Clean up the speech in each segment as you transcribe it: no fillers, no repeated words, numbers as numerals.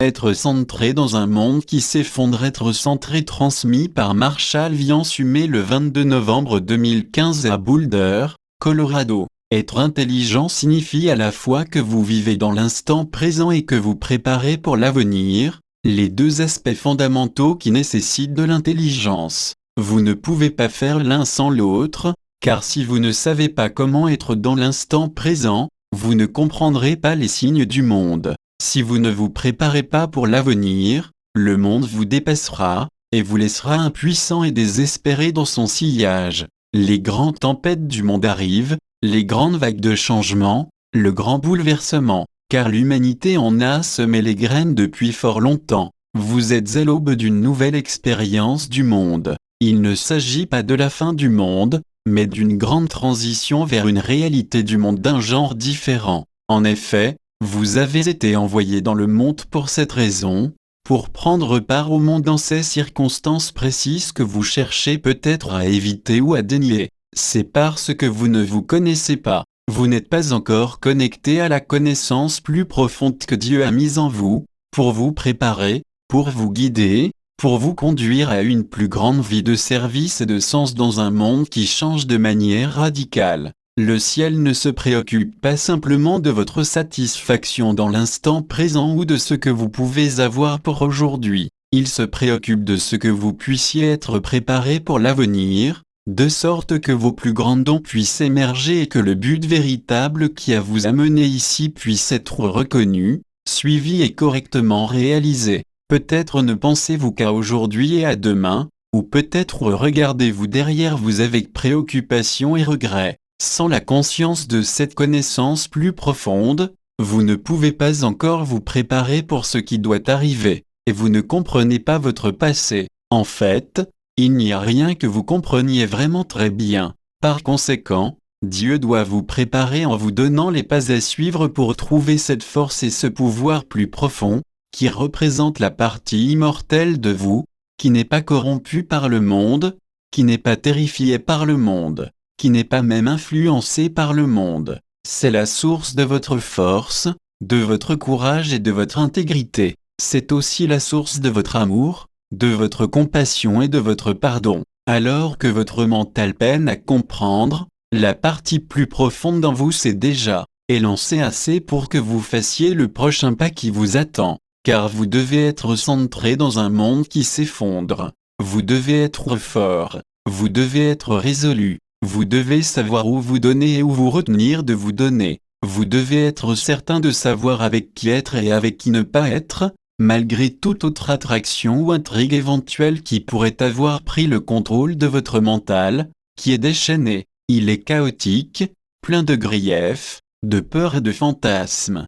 Être centré dans un monde qui s'effondre. Être centré, transmis par Marshall Villansumé le 22 novembre 2015 à Boulder, Colorado. Être intelligent signifie à la fois que vous vivez dans l'instant présent et que vous préparez pour l'avenir, les deux aspects fondamentaux qui nécessitent de l'intelligence. Vous ne pouvez pas faire l'un sans l'autre, car si vous ne savez pas comment être dans l'instant présent, vous ne comprendrez pas les signes du monde. Si vous ne vous préparez pas pour l'avenir, le monde vous dépassera, et vous laissera impuissant et désespéré dans son sillage. Les grandes tempêtes du monde arrivent, les grandes vagues de changement, le grand bouleversement, car l'humanité en a semé les graines depuis fort longtemps. Vous êtes à l'aube d'une nouvelle expérience du monde. Il ne s'agit pas de la fin du monde, mais d'une grande transition vers une réalité du monde d'un genre différent. En effet, vous avez été envoyé dans le monde pour cette raison, pour prendre part au monde dans ces circonstances précises que vous cherchez peut-être à éviter ou à dénier. C'est parce que vous ne vous connaissez pas. Vous n'êtes pas encore connecté à la connaissance plus profonde que Dieu a mise en vous, pour vous préparer, pour vous guider, pour vous conduire à une plus grande vie de service et de sens dans un monde qui change de manière radicale. Le ciel ne se préoccupe pas simplement de votre satisfaction dans l'instant présent ou de ce que vous pouvez avoir pour aujourd'hui. Il se préoccupe de ce que vous puissiez être préparé pour l'avenir, de sorte que vos plus grands dons puissent émerger et que le but véritable qui a vous amené ici puisse être reconnu, suivi et correctement réalisé. Peut-être ne pensez-vous qu'à aujourd'hui et à demain, ou peut-être regardez-vous derrière vous avec préoccupation et regret. Sans la conscience de cette connaissance plus profonde, vous ne pouvez pas encore vous préparer pour ce qui doit arriver, et vous ne comprenez pas votre passé. En fait, il n'y a rien que vous compreniez vraiment très bien. Par conséquent, Dieu doit vous préparer en vous donnant les pas à suivre pour trouver cette force et ce pouvoir plus profond, qui représente la partie immortelle de vous, qui n'est pas corrompue par le monde, qui n'est pas terrifiée par le monde, qui n'est pas même influencée par le monde. C'est la source de votre force, de votre courage et de votre intégrité. C'est aussi la source de votre amour, de votre compassion et de votre pardon. Alors que votre mental peine à comprendre, la partie plus profonde en vous sait déjà, et lancée assez pour que vous fassiez le prochain pas qui vous attend. Car vous devez être centré dans un monde qui s'effondre. Vous devez être fort. Vous devez être résolu. Vous devez savoir où vous donner et où vous retenir de vous donner. Vous devez être certain de savoir avec qui être et avec qui ne pas être, malgré toute autre attraction ou intrigue éventuelle qui pourrait avoir pris le contrôle de votre mental, qui est déchaîné. Il est chaotique, plein de griefs, de peurs et de fantasmes.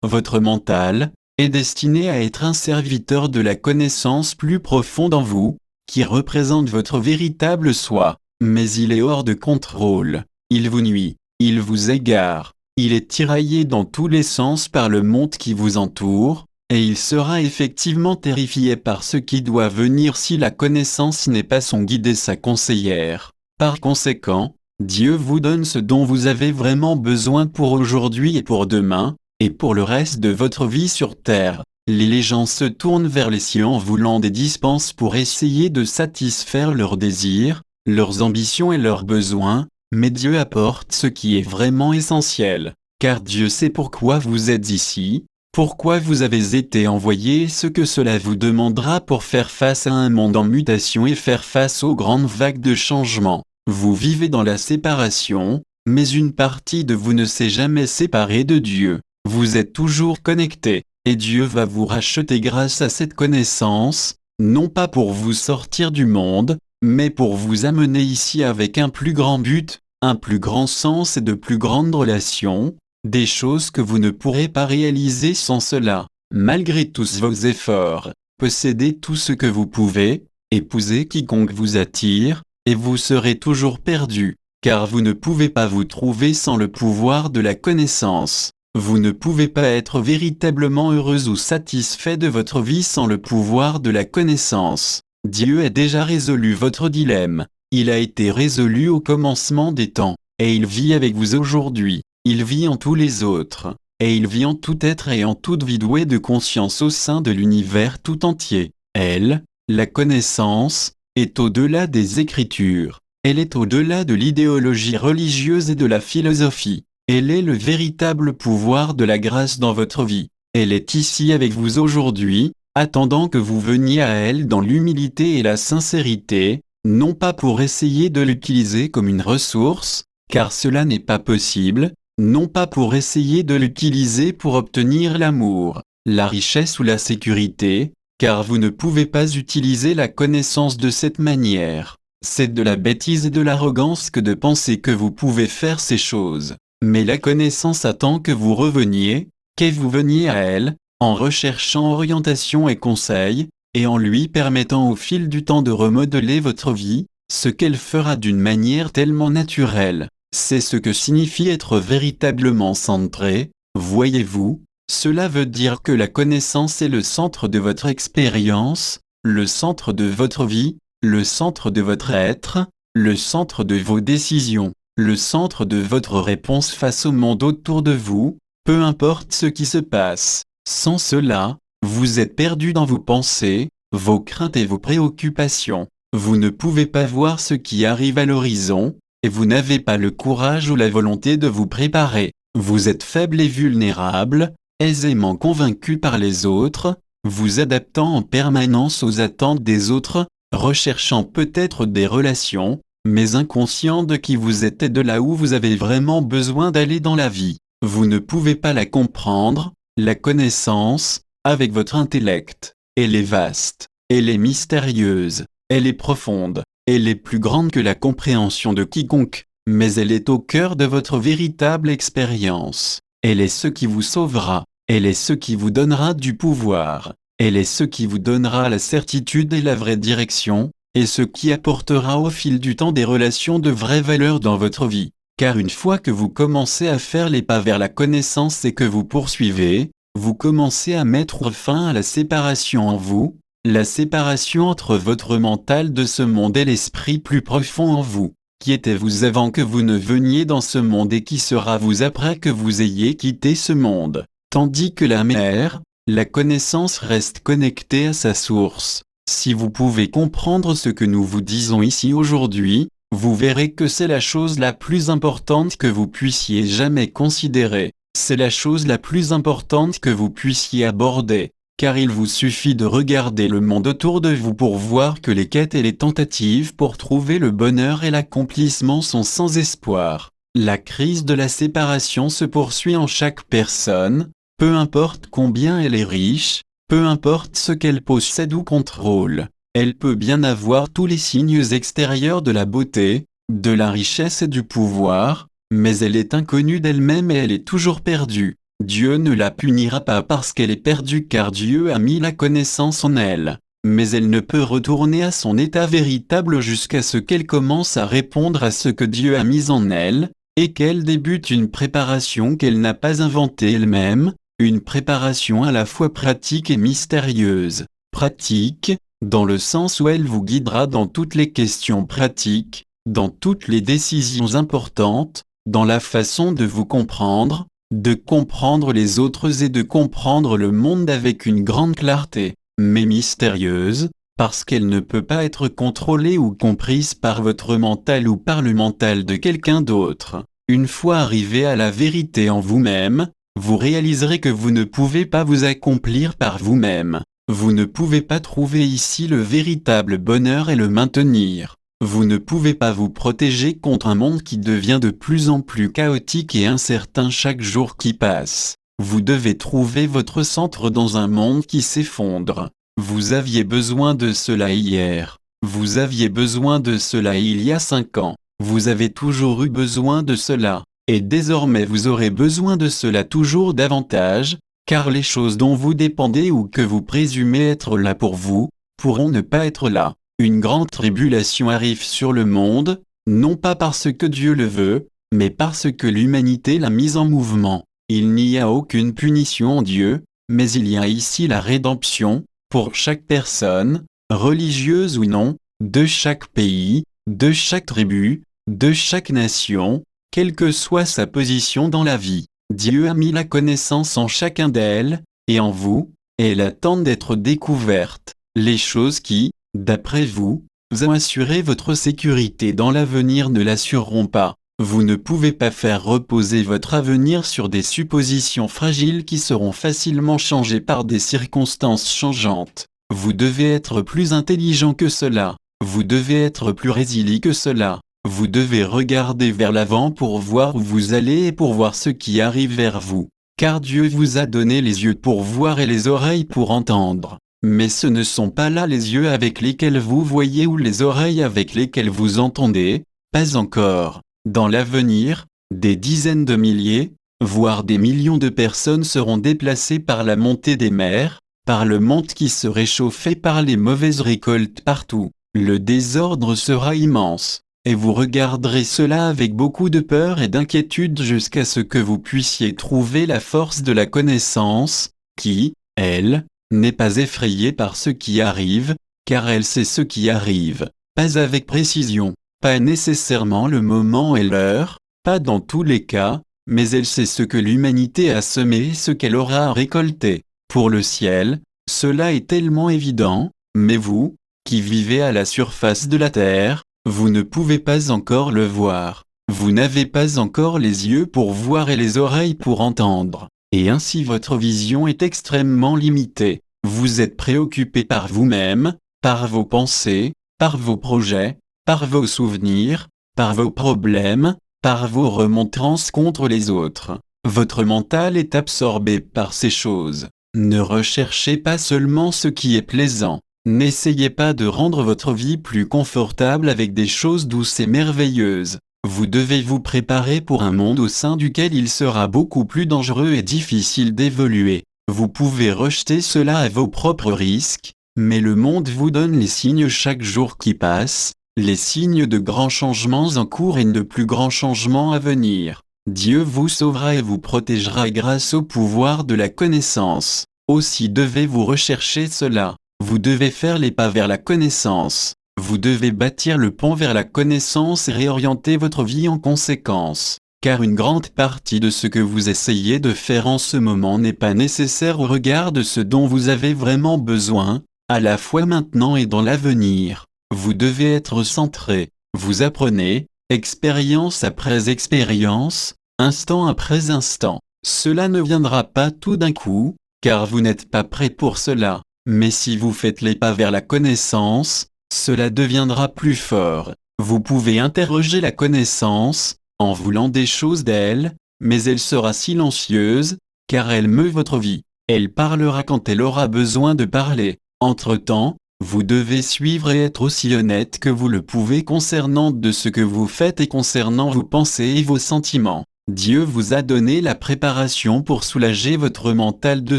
Votre mental, est destiné à être un serviteur de la connaissance plus profonde en vous, qui représente votre véritable soi. Mais il est hors de contrôle, il vous nuit, il vous égare, il est tiraillé dans tous les sens par le monde qui vous entoure, et il sera effectivement terrifié par ce qui doit venir si la connaissance n'est pas son guide et sa conseillère. Par conséquent, Dieu vous donne ce dont vous avez vraiment besoin pour aujourd'hui et pour demain, et pour le reste de votre vie sur Terre. Les gens se tournent vers les cieux en voulant des dispenses pour essayer de satisfaire leurs désirs, leurs ambitions et leurs besoins, mais Dieu apporte ce qui est vraiment essentiel, car Dieu sait pourquoi vous êtes ici, pourquoi vous avez été envoyé et ce que cela vous demandera pour faire face à un monde en mutation et faire face aux grandes vagues de changement. Vous vivez dans la séparation, mais une partie de vous ne s'est jamais séparée de Dieu. Vous êtes toujours connecté, et Dieu va vous racheter grâce à cette connaissance, non pas pour vous sortir du monde, mais pour vous amener ici avec un plus grand but, un plus grand sens et de plus grandes relations, des choses que vous ne pourrez pas réaliser sans cela. Malgré tous vos efforts, possédez tout ce que vous pouvez, épousez quiconque vous attire, et vous serez toujours perdu, car vous ne pouvez pas vous trouver sans le pouvoir de la connaissance. Vous ne pouvez pas être véritablement heureux ou satisfait de votre vie sans le pouvoir de la connaissance. Dieu a déjà résolu votre dilemme. Il a été résolu au commencement des temps, et il vit avec vous aujourd'hui. Il vit en tous les autres. et il vit en tout être et en toute vie doué de conscience au sein de l'univers tout entier. Elle, la connaissance, est au-delà des Écritures. Elle est au-delà de l'idéologie religieuse et de la philosophie. Elle est le véritable pouvoir de la grâce dans votre vie. Elle est ici avec vous aujourd'hui, attendant que vous veniez à elle dans l'humilité et la sincérité, non pas pour essayer de l'utiliser comme une ressource, car cela n'est pas possible, non pas pour essayer de l'utiliser pour obtenir l'amour, la richesse ou la sécurité, car vous ne pouvez pas utiliser la connaissance de cette manière. C'est de la bêtise et de l'arrogance que de penser que vous pouvez faire ces choses. Mais la connaissance attend que vous reveniez, que vous veniez à elle, en recherchant orientation et conseil, et en lui permettant au fil du temps de remodeler votre vie, ce qu'elle fera d'une manière tellement naturelle. C'est ce que signifie être véritablement centré, voyez-vous, cela veut dire que la connaissance est le centre de votre expérience, le centre de votre vie, le centre de votre être, le centre de vos décisions, le centre de votre réponse face au monde autour de vous, peu importe ce qui se passe. Sans cela, vous êtes perdu dans vos pensées, vos craintes et vos préoccupations. Vous ne pouvez pas voir ce qui arrive à l'horizon, et vous n'avez pas le courage ou la volonté de vous préparer. Vous êtes faible et vulnérable, aisément convaincu par les autres, vous adaptant en permanence aux attentes des autres, recherchant peut-être des relations, mais inconscient de qui vous êtes et de là où vous avez vraiment besoin d'aller dans la vie. Vous ne pouvez pas la comprendre, la connaissance, avec votre intellect. Elle est vaste, elle est mystérieuse, elle est profonde, elle est plus grande que la compréhension de quiconque, mais elle est au cœur de votre véritable expérience. Elle est ce qui vous sauvera, elle est ce qui vous donnera du pouvoir, elle est ce qui vous donnera la certitude et la vraie direction, et ce qui apportera au fil du temps des relations de vraie valeur dans votre vie. Car une fois que vous commencez à faire les pas vers la connaissance et que vous poursuivez, vous commencez à mettre fin à la séparation en vous, la séparation entre votre mental de ce monde et l'esprit plus profond en vous. Qui étiez-vous avant que vous ne veniez dans ce monde et qui sera vous après que vous ayez quitté ce monde? Tandis que la mère, la connaissance reste connectée à sa source. Si vous pouvez comprendre ce que nous vous disons ici aujourd'hui, vous verrez que c'est la chose la plus importante que vous puissiez jamais considérer. C'est la chose la plus importante que vous puissiez aborder, car il vous suffit de regarder le monde autour de vous pour voir que les quêtes et les tentatives pour trouver le bonheur et l'accomplissement sont sans espoir. La crise de la séparation se poursuit en chaque personne, peu importe combien elle est riche, peu importe ce qu'elle possède ou contrôle. Elle peut bien avoir tous les signes extérieurs de la beauté, de la richesse et du pouvoir, mais elle est inconnue d'elle-même et elle est toujours perdue. Dieu ne la punira pas parce qu'elle est perdue car Dieu a mis la connaissance en elle, mais elle ne peut retourner à son état véritable jusqu'à ce qu'elle commence à répondre à ce que Dieu a mis en elle, et qu'elle débute une préparation qu'elle n'a pas inventée elle-même, une préparation à la fois pratique et mystérieuse. Pratique, dans le sens où elle vous guidera dans toutes les questions pratiques, dans toutes les décisions importantes, dans la façon de vous comprendre, de comprendre les autres et de comprendre le monde avec une grande clarté, mais mystérieuse, parce qu'elle ne peut pas être contrôlée ou comprise par votre mental ou par le mental de quelqu'un d'autre. Une fois arrivé à la vérité en vous-même, vous réaliserez que vous ne pouvez pas vous accomplir par vous-même. Vous ne pouvez pas trouver ici le véritable bonheur et le maintenir. Vous ne pouvez pas vous protéger contre un monde qui devient de plus en plus chaotique et incertain chaque jour qui passe. Vous devez trouver votre centre dans un monde qui s'effondre. Vous aviez besoin de cela hier. Vous aviez besoin de cela il y a 5 ans. Vous avez toujours eu besoin de cela. Et désormais vous aurez besoin de cela toujours davantage, car les choses dont vous dépendez ou que vous présumez être là pour vous, pourront ne pas être là. Une grande tribulation arrive sur le monde, non pas parce que Dieu le veut, mais parce que l'humanité l'a mise en mouvement. Il n'y a aucune punition en Dieu, mais il y a ici la rédemption, pour chaque personne, religieuse ou non, de chaque pays, de chaque tribu, de chaque nation, quelle que soit sa position dans la vie. Dieu a mis la connaissance en chacun d'elles, et en vous, et elles attendent d'être découvertes. Les choses qui, d'après vous, ont assuré votre sécurité dans l'avenir ne l'assureront pas. Vous ne pouvez pas faire reposer votre avenir sur des suppositions fragiles qui seront facilement changées par des circonstances changeantes. Vous devez être plus intelligent que cela. Vous devez être plus résilient que cela. Vous devez regarder vers l'avant pour voir où vous allez et pour voir ce qui arrive vers vous. Car Dieu vous a donné les yeux pour voir et les oreilles pour entendre. Mais ce ne sont pas là les yeux avec lesquels vous voyez ou les oreilles avec lesquelles vous entendez, pas encore. Dans l'avenir, des dizaines de milliers, voire des millions de personnes seront déplacées par la montée des mers, par le monde qui se réchauffe et par les mauvaises récoltes partout. Le désordre sera immense, et vous regarderez cela avec beaucoup de peur et d'inquiétude jusqu'à ce que vous puissiez trouver la force de la connaissance, qui, elle, n'est pas effrayée par ce qui arrive, car elle sait ce qui arrive, pas avec précision, pas nécessairement le moment et l'heure, pas dans tous les cas, mais elle sait ce que l'humanité a semé et ce qu'elle aura à récolter. Pour le ciel, cela est tellement évident, mais vous, qui vivez à la surface de la terre, vous ne pouvez pas encore le voir. Vous n'avez pas encore les yeux pour voir et les oreilles pour entendre, et ainsi votre vision est extrêmement limitée. Vous êtes préoccupé par vous-même, par vos pensées, par vos projets, par vos souvenirs, par vos problèmes, par vos remontrances contre les autres. Votre mental est absorbé par ces choses. Ne recherchez pas seulement ce qui est plaisant. N'essayez pas de rendre votre vie plus confortable avec des choses douces et merveilleuses. Vous devez vous préparer pour un monde au sein duquel il sera beaucoup plus dangereux et difficile d'évoluer. Vous pouvez rejeter cela à vos propres risques, mais le monde vous donne les signes chaque jour qui passe, les signes de grands changements en cours et de plus grands changements à venir. Dieu vous sauvera et vous protégera grâce au pouvoir de la connaissance. Aussi devez-vous rechercher cela. Vous devez faire les pas vers la connaissance. Vous devez bâtir le pont vers la connaissance et réorienter votre vie en conséquence. Car une grande partie de ce que vous essayez de faire en ce moment n'est pas nécessaire au regard de ce dont vous avez vraiment besoin, à la fois maintenant et dans l'avenir. Vous devez être centré. Vous apprenez, expérience après expérience, instant après instant. Cela ne viendra pas tout d'un coup, car vous n'êtes pas prêt pour cela. Mais si vous faites les pas vers la connaissance, cela deviendra plus fort. Vous pouvez interroger la connaissance, en voulant des choses d'elle, mais elle sera silencieuse, car elle meut votre vie. Elle parlera quand elle aura besoin de parler. Entre-temps, vous devez suivre et être aussi honnête que vous le pouvez concernant de ce que vous faites et concernant vos pensées et vos sentiments. Dieu vous a donné la préparation pour soulager votre mental de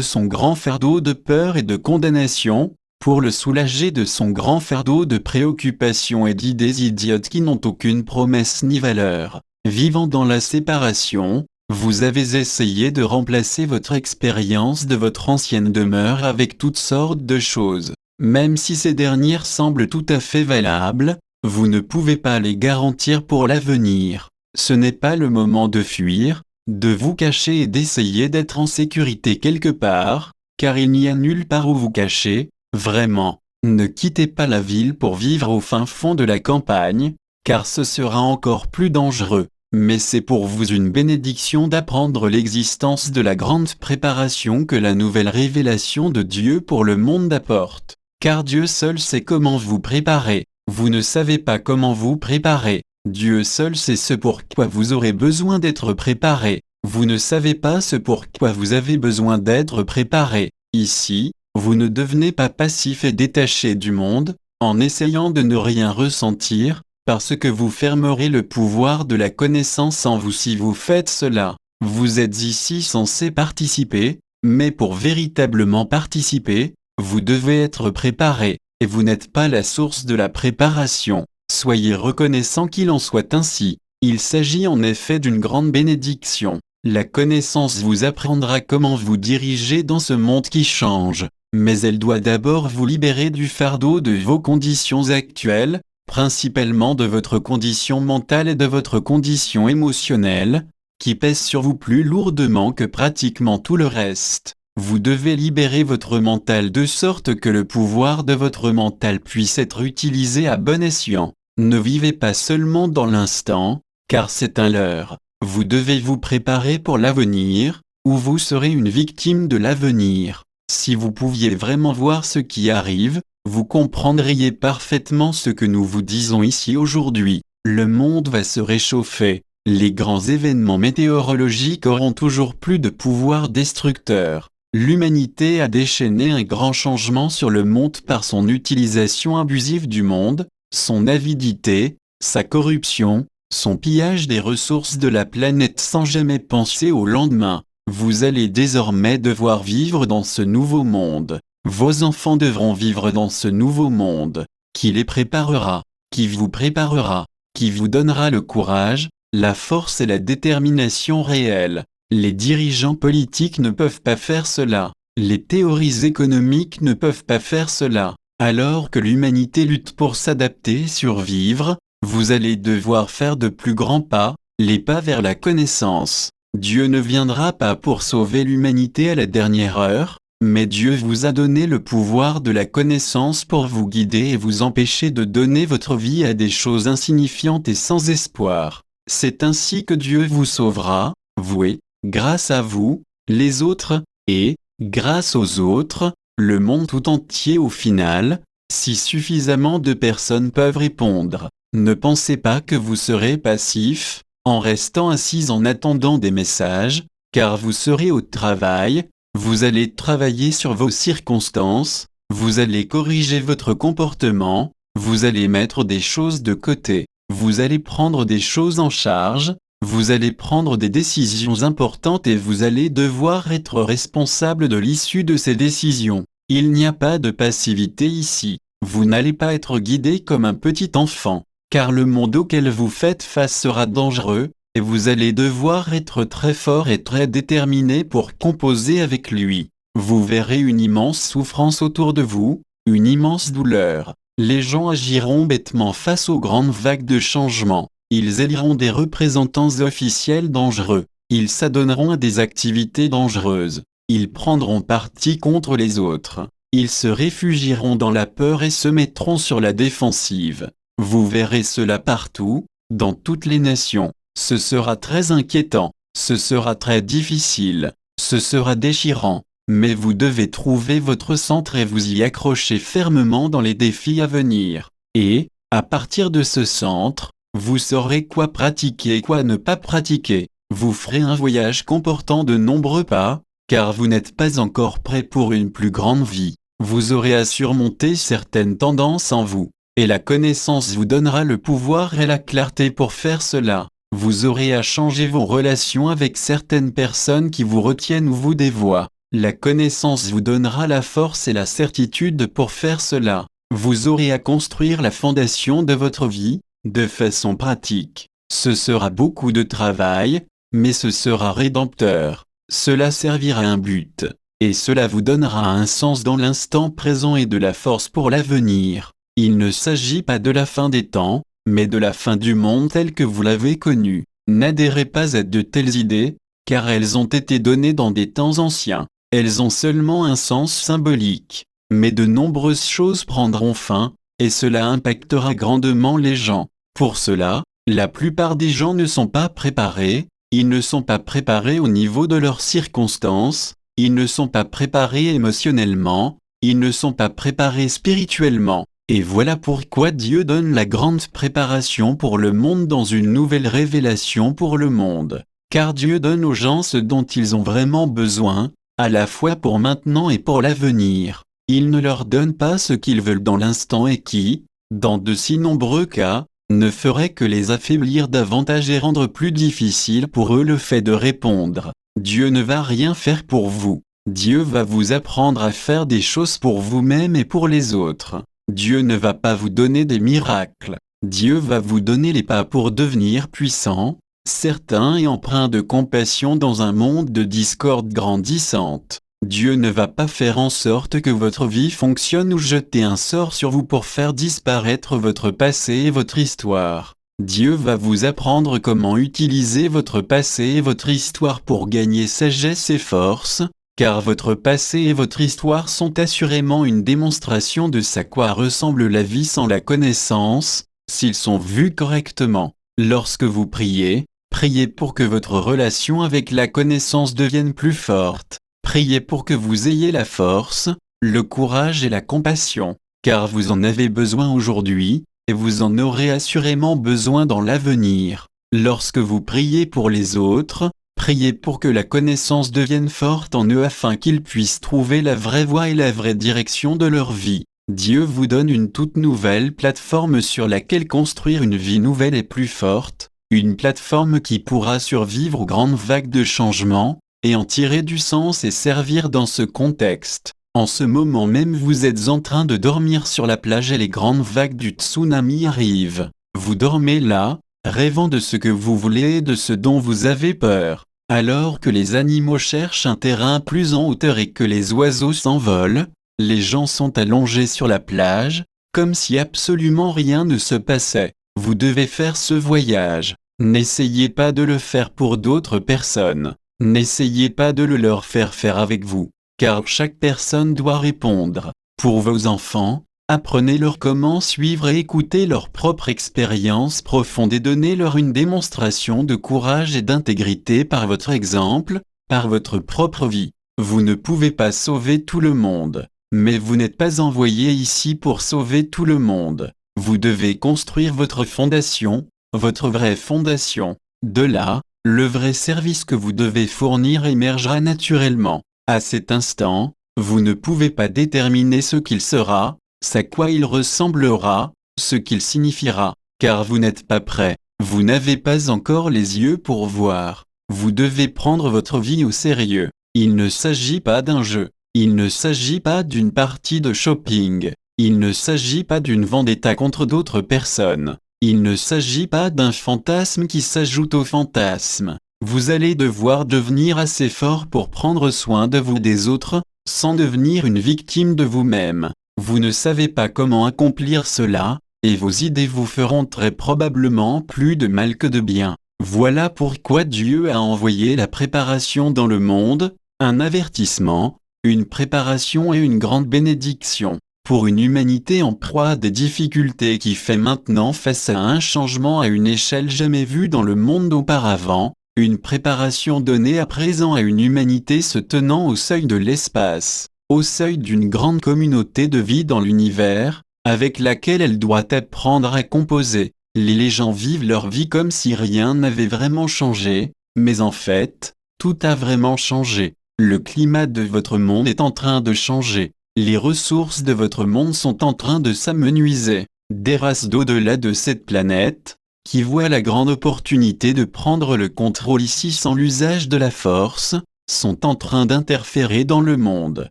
son grand fardeau de peur et de condamnation, pour le soulager de son grand fardeau de préoccupations et d'idées idiotes qui n'ont aucune promesse ni valeur. Vivant dans la séparation, vous avez essayé de remplacer votre expérience de votre ancienne demeure avec toutes sortes de choses. Même si ces dernières semblent tout à fait valables, vous ne pouvez pas les garantir pour l'avenir. Ce n'est pas le moment de fuir, de vous cacher et d'essayer d'être en sécurité quelque part, car il n'y a nulle part où vous cacher, vraiment. Ne quittez pas la ville pour vivre au fin fond de la campagne, car ce sera encore plus dangereux. Mais c'est pour vous une bénédiction d'apprendre l'existence de la grande préparation que la nouvelle révélation de Dieu pour le monde apporte. Car Dieu seul sait comment vous préparer. Vous ne savez pas comment vous préparer. Dieu seul sait ce pour quoi vous aurez besoin d'être préparé. Vous ne savez pas ce pour quoi vous avez besoin d'être préparé. Ici, vous ne devenez pas passif et détaché du monde, en essayant de ne rien ressentir, parce que vous fermerez le pouvoir de la connaissance en vous si vous faites cela. Vous êtes ici censé participer, mais pour véritablement participer, vous devez être préparé, et vous n'êtes pas la source de la préparation. Soyez reconnaissant qu'il en soit ainsi. Il s'agit en effet d'une grande bénédiction. La connaissance vous apprendra comment vous diriger dans ce monde qui change, mais elle doit d'abord vous libérer du fardeau de vos conditions actuelles, principalement de votre condition mentale et de votre condition émotionnelle, qui pèse sur vous plus lourdement que pratiquement tout le reste. Vous devez libérer votre mental de sorte que le pouvoir de votre mental puisse être utilisé à bon escient. Ne vivez pas seulement dans l'instant, car c'est un leurre. Vous devez vous préparer pour l'avenir, ou vous serez une victime de l'avenir. Si vous pouviez vraiment voir ce qui arrive, vous comprendriez parfaitement ce que nous vous disons ici aujourd'hui. Le monde va se réchauffer. Les grands événements météorologiques auront toujours plus de pouvoir destructeur. L'humanité a déchaîné un grand changement sur le monde par son utilisation abusive du monde, son avidité, sa corruption, son pillage des ressources de la planète sans jamais penser au lendemain. Vous allez désormais devoir vivre dans ce nouveau monde. Vos enfants devront vivre dans ce nouveau monde, qui les préparera, qui vous préparera, qui vous donnera le courage, la force et la détermination réelle. Les dirigeants politiques ne peuvent pas faire cela. Les théories économiques ne peuvent pas faire cela. Alors que l'humanité lutte pour s'adapter et survivre, vous allez devoir faire de plus grands pas, les pas vers la connaissance. Dieu ne viendra pas pour sauver l'humanité à la dernière heure, mais Dieu vous a donné le pouvoir de la connaissance pour vous guider et vous empêcher de donner votre vie à des choses insignifiantes et sans espoir. C'est ainsi que Dieu vous sauvera, vous et, grâce à vous, les autres, et, grâce aux autres, le monde tout entier au final, si suffisamment de personnes peuvent répondre. Ne pensez pas que vous serez passif, en restant assis en attendant des messages, car vous serez au travail, vous allez travailler sur vos circonstances, vous allez corriger votre comportement, vous allez mettre des choses de côté, vous allez prendre des choses en charge, vous allez prendre des décisions importantes et vous allez devoir être responsable de l'issue de ces décisions. Il n'y a pas de passivité ici, vous n'allez pas être guidé comme un petit enfant, car le monde auquel vous faites face sera dangereux, et vous allez devoir être très fort et très déterminé pour composer avec lui. Vous verrez une immense souffrance autour de vous, une immense douleur. Les gens agiront bêtement face aux grandes vagues de changement. Ils éliront des représentants officiels dangereux. Ils s'adonneront à des activités dangereuses. Ils prendront parti contre les autres. Ils se réfugieront dans la peur et se mettront sur la défensive. Vous verrez cela partout, dans toutes les nations. Ce sera très inquiétant, ce sera très difficile, ce sera déchirant, mais vous devez trouver votre centre et vous y accrocher fermement dans les défis à venir. Et, à partir de ce centre, vous saurez quoi pratiquer et quoi ne pas pratiquer. Vous ferez un voyage comportant de nombreux pas, car vous n'êtes pas encore prêt pour une plus grande vie. Vous aurez à surmonter certaines tendances en vous, et la connaissance vous donnera le pouvoir et la clarté pour faire cela. Vous aurez à changer vos relations avec certaines personnes qui vous retiennent ou vous dévoient. La connaissance vous donnera la force et la certitude pour faire cela. Vous aurez à construire la fondation de votre vie, de façon pratique. Ce sera beaucoup de travail, mais ce sera rédempteur. Cela servira à un but, et cela vous donnera un sens dans l'instant présent et de la force pour l'avenir. Il ne s'agit pas de la fin des temps, mais de la fin du monde tel que vous l'avez connu. N'adhérez pas à de telles idées, car elles ont été données dans des temps anciens. Elles ont seulement un sens symbolique. Mais de nombreuses choses prendront fin, et cela impactera grandement les gens. Pour cela, la plupart des gens ne sont pas préparés, ils ne sont pas préparés au niveau de leurs circonstances, ils ne sont pas préparés émotionnellement, ils ne sont pas préparés spirituellement. Et voilà pourquoi Dieu donne la grande préparation pour le monde dans une nouvelle révélation pour le monde. Car Dieu donne aux gens ce dont ils ont vraiment besoin, à la fois pour maintenant et pour l'avenir. Il ne leur donne pas ce qu'ils veulent dans l'instant et qui, dans de si nombreux cas, ne ferait que les affaiblir davantage et rendre plus difficile pour eux le fait de répondre. Dieu ne va rien faire pour vous. Dieu va vous apprendre à faire des choses pour vous-même et pour les autres. Dieu ne va pas vous donner des miracles. Dieu va vous donner les pas pour devenir puissant, certain et empreint de compassion dans un monde de discorde grandissante. Dieu ne va pas faire en sorte que votre vie fonctionne ou jeter un sort sur vous pour faire disparaître votre passé et votre histoire. Dieu va vous apprendre comment utiliser votre passé et votre histoire pour gagner sagesse et force, car votre passé et votre histoire sont assurément une démonstration de ce à quoi ressemble la vie sans la connaissance, s'ils sont vus correctement. Lorsque vous priez, priez pour que votre relation avec la connaissance devienne plus forte. Priez pour que vous ayez la force, le courage et la compassion, car vous en avez besoin aujourd'hui, et vous en aurez assurément besoin dans l'avenir. Lorsque vous priez pour les autres, priez pour que la connaissance devienne forte en eux afin qu'ils puissent trouver la vraie voie et la vraie direction de leur vie. Dieu vous donne une toute nouvelle plateforme sur laquelle construire une vie nouvelle et plus forte, une plateforme qui pourra survivre aux grandes vagues de changement, et en tirer du sens et servir dans ce contexte. En ce moment même vous êtes en train de dormir sur la plage et les grandes vagues du tsunami arrivent. Vous dormez là, rêvant de ce que vous voulez et de ce dont vous avez peur. Alors que les animaux cherchent un terrain plus en hauteur et que les oiseaux s'envolent, les gens sont allongés sur la plage, comme si absolument rien ne se passait. Vous devez faire ce voyage. N'essayez pas de le faire pour d'autres personnes. N'essayez pas de le leur faire faire avec vous, car chaque personne doit répondre. Pour vos enfants, apprenez-leur comment suivre et écouter leur propre expérience profonde et donnez-leur une démonstration de courage et d'intégrité par votre exemple, par votre propre vie. Vous ne pouvez pas sauver tout le monde, mais vous n'êtes pas envoyé ici pour sauver tout le monde. Vous devez construire votre fondation, votre vraie fondation. De là, le vrai service que vous devez fournir émergera naturellement. À cet instant, vous ne pouvez pas déterminer ce qu'il sera, à quoi il ressemblera, ce qu'il signifiera, car vous n'êtes pas prêt. Vous n'avez pas encore les yeux pour voir. Vous devez prendre votre vie au sérieux. Il ne s'agit pas d'un jeu. Il ne s'agit pas d'une partie de shopping. Il ne s'agit pas d'une vendetta contre d'autres personnes. Il ne s'agit pas d'un fantasme qui s'ajoute au fantasme. Vous allez devoir devenir assez fort pour prendre soin de vous et des autres, sans devenir une victime de vous-même. Vous ne savez pas comment accomplir cela, et vos idées vous feront très probablement plus de mal que de bien. Voilà pourquoi Dieu a envoyé la préparation dans le monde, un avertissement, une préparation et une grande bénédiction. Pour une humanité en proie à des difficultés qui fait maintenant face à un changement à une échelle jamais vue dans le monde auparavant, une préparation donnée à présent à une humanité se tenant au seuil de l'espace, au seuil d'une grande communauté de vie dans l'univers, avec laquelle elle doit apprendre à composer. Les gens vivent leur vie comme si rien n'avait vraiment changé, mais en fait, tout a vraiment changé. Le climat de votre monde est en train de changer. Les ressources de votre monde sont en train de s'amenuiser. Des races d'au-delà de cette planète, qui voient la grande opportunité de prendre le contrôle ici sans l'usage de la force, sont en train d'interférer dans le monde.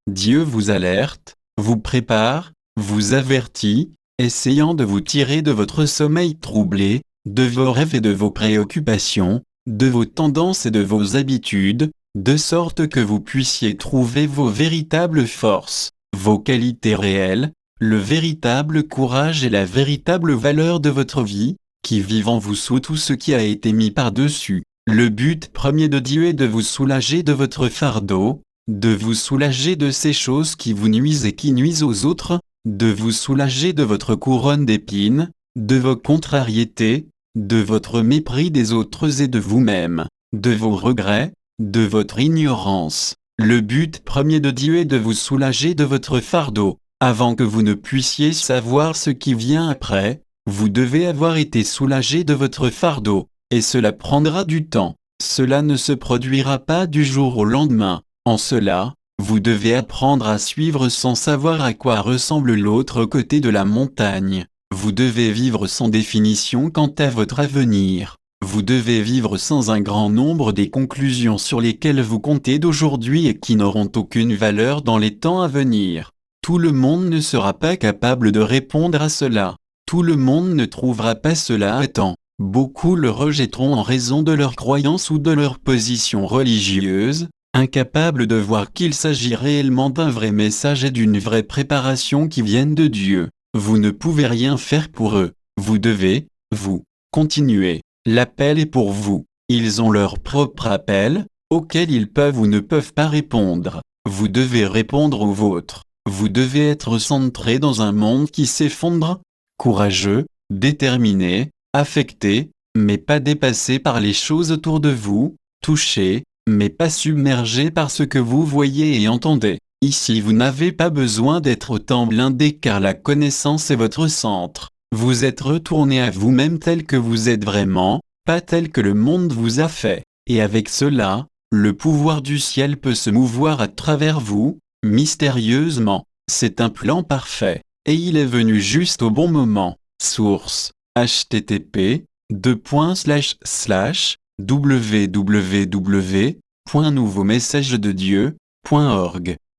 Dieu vous alerte, vous prépare, vous avertit, essayant de vous tirer de votre sommeil troublé, de vos rêves et de vos préoccupations, de vos tendances et de vos habitudes, de sorte que vous puissiez trouver vos véritables forces, vos qualités réelles, le véritable courage et la véritable valeur de votre vie, qui vivent en vous sous tout ce qui a été mis par-dessus. Le but premier de Dieu est de vous soulager de votre fardeau, de vous soulager de ces choses qui vous nuisent et qui nuisent aux autres, de vous soulager de votre couronne d'épines, de vos contrariétés, de votre mépris des autres et de vous-même, de vos regrets, de votre ignorance. Le but premier de Dieu est de vous soulager de votre fardeau. Avant que vous ne puissiez savoir ce qui vient après, vous devez avoir été soulagé de votre fardeau, et cela prendra du temps. Cela ne se produira pas du jour au lendemain. En cela, vous devez apprendre à suivre sans savoir à quoi ressemble l'autre côté de la montagne. Vous devez vivre sans définition quant à votre avenir. Vous devez vivre sans un grand nombre des conclusions sur lesquelles vous comptez d'aujourd'hui et qui n'auront aucune valeur dans les temps à venir. Tout le monde ne sera pas capable de répondre à cela. Tout le monde ne trouvera pas cela à temps. Beaucoup le rejetteront en raison de leur croyance ou de leur position religieuse, incapables de voir qu'il s'agit réellement d'un vrai message et d'une vraie préparation qui viennent de Dieu. Vous ne pouvez rien faire pour eux. Vous devez, vous, Continuez. L'appel est pour vous. Ils ont leur propre appel, auquel ils peuvent ou ne peuvent pas répondre. Vous devez répondre au vôtre. Vous devez être centré dans un monde qui s'effondre, courageux, déterminé, affecté, mais pas dépassé par les choses autour de vous, touché, mais pas submergé par ce que vous voyez et entendez. Ici vous n'avez pas besoin d'être autant blindé car la connaissance est votre centre. Vous êtes retourné à vous-même tel que vous êtes vraiment, pas tel que le monde vous a fait. Et avec cela, le pouvoir du ciel peut se mouvoir à travers vous, mystérieusement. C'est un plan parfait. Et il est venu juste au bon moment. Source http://www.nouveaumessagededieu.org